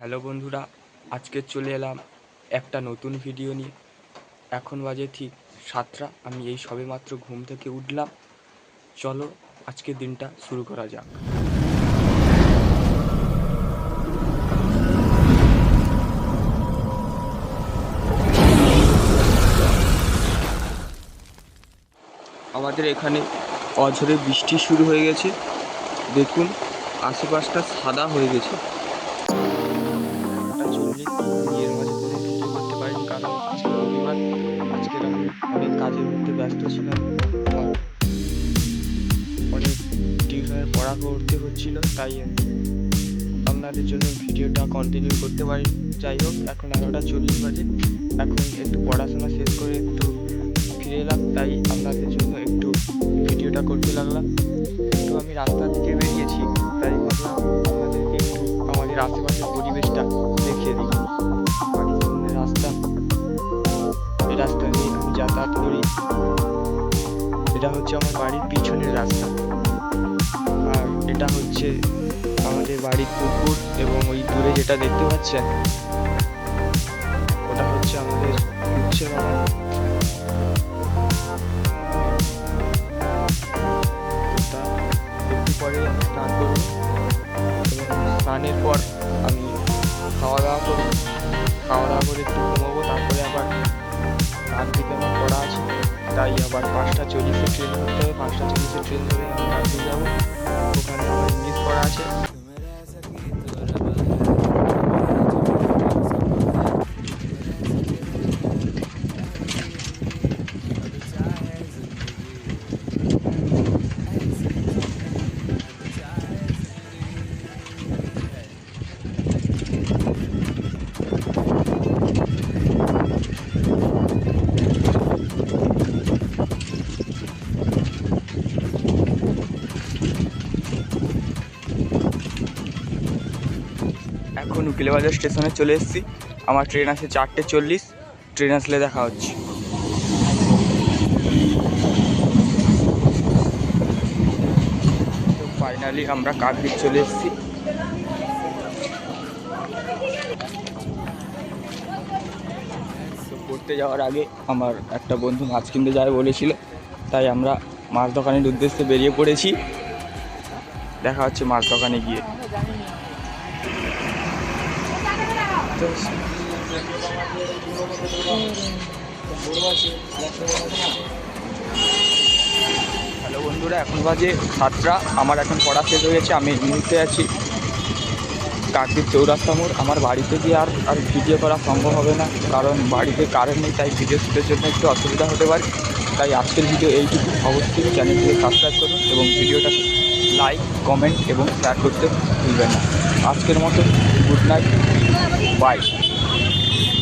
Hello বন্ধুরা, আজকে চলে এলাম একটা নতুন ভিডিও নিয়ে। এখন বাজে ঠিক 7টা। আমি এই সবেমাত্র ঘুম থেকে উঠলাম। চলো আজকের দিনটা শুরু করা যাক। আমাদের এখানে অঝরে বৃষ্টি শুরু হয়ে গেছে। দেখুন আশেপাশটা সাদা হয়ে গেছে। আমি এর মাঝে কোনো ভিডিও করতে পারিনি, কারণ আজকে রবিবার। আজকের আমি অনেক কাজের মধ্যে ব্যস্ত ছিলাম। আমার অনেক টিউশনের পড়া করতে হচ্ছিল, তাই আপনাদের জন্য ভিডিওটা কন্টিনিউ করতে পারি। যাই হোক, এখন 11:40 বাজে। এখন একটু পড়াশোনা শেষ করে একটু ফিরে এলাম, তাই আপনাদের জন্য একটু ভিডিওটা করতে লাগলাম। একটু আমি রাস্তার দিকে বেরিয়েছি, তাই ভাবলাম আপনাদেরকে একটু আমাদের আশেপাশের পরিবেশটা দেখিয়ে দিই। বাড়ির সামনে রাস্তা, এই রাস্তা দিয়ে আমি যাতায়াত করি। এটা হচ্ছে আমার বাড়ির পিছনের রাস্তা, আর এটা হচ্ছে আমাদের বাড়ির পুকুর, এবং ওই দূরে যেটা দেখতে পাচ্ছেন ওটা হচ্ছে আমাদের উচ্ছে বাগান। একটু পরে আমি স্নান করবো, এবং স্নানের পর আমি খাওয়া দাওয়া করবো। খাওয়া দাওয়া করে একটু ঘুমাবো, তারপরে আবার কাকদ্বীপে আমার পড়া আছে, তাই আবার 5:40 ট্রেন ধরতে হবে। 5:40 ট্রেন ধরে আমি কাকদ্বীপ যাবো, ওখানে আমার ইংলিশ পড়া আছে। এখন উকিলবাজার স্টেশনে চলে এসেছি। আমার ট্রেন আছে 4:40। ট্রেন আসলে দেখা হচ্ছে। তো ফাইনালি আমরা কাকদ্বীপ চলে এসেছি। তো পড়তে যাওয়ার আগে আমার একটা বন্ধু মাছ কিনতে যাবে বলেছিল, তাই আমরা মাছ দোকানের উদ্দেশ্যে বেরিয়ে পড়েছি। দেখা হচ্ছে মাছ দোকানে গিয়ে। হ্যালো বন্ধুরা, এখন বাজে 7টা। আমার এখন পড়া শেষ হয়ে গেছে। আমি এই মুহূর্তে আছি কাকদ্বীপ চৌরাস্তা মোড়। আমার বাড়িতে গিয়ে আর ভিডিও করা সম্ভব হবে না, কারণ বাড়িতে কারেন্ট নেই, তাই ভিডিও শ্যুটের জন্য একটু অসুবিধা হতে পারে। তাই আজকের ভিডিও এইটুকু। অবশ্যই চ্যানেলটিকে সাবস্ক্রাইব করুন এবং ভিডিওটাকে লাইক, কমেন্ট এবং শেয়ার করতে ভুলবেন না। আজকের মতো গুড নাইট, বাই।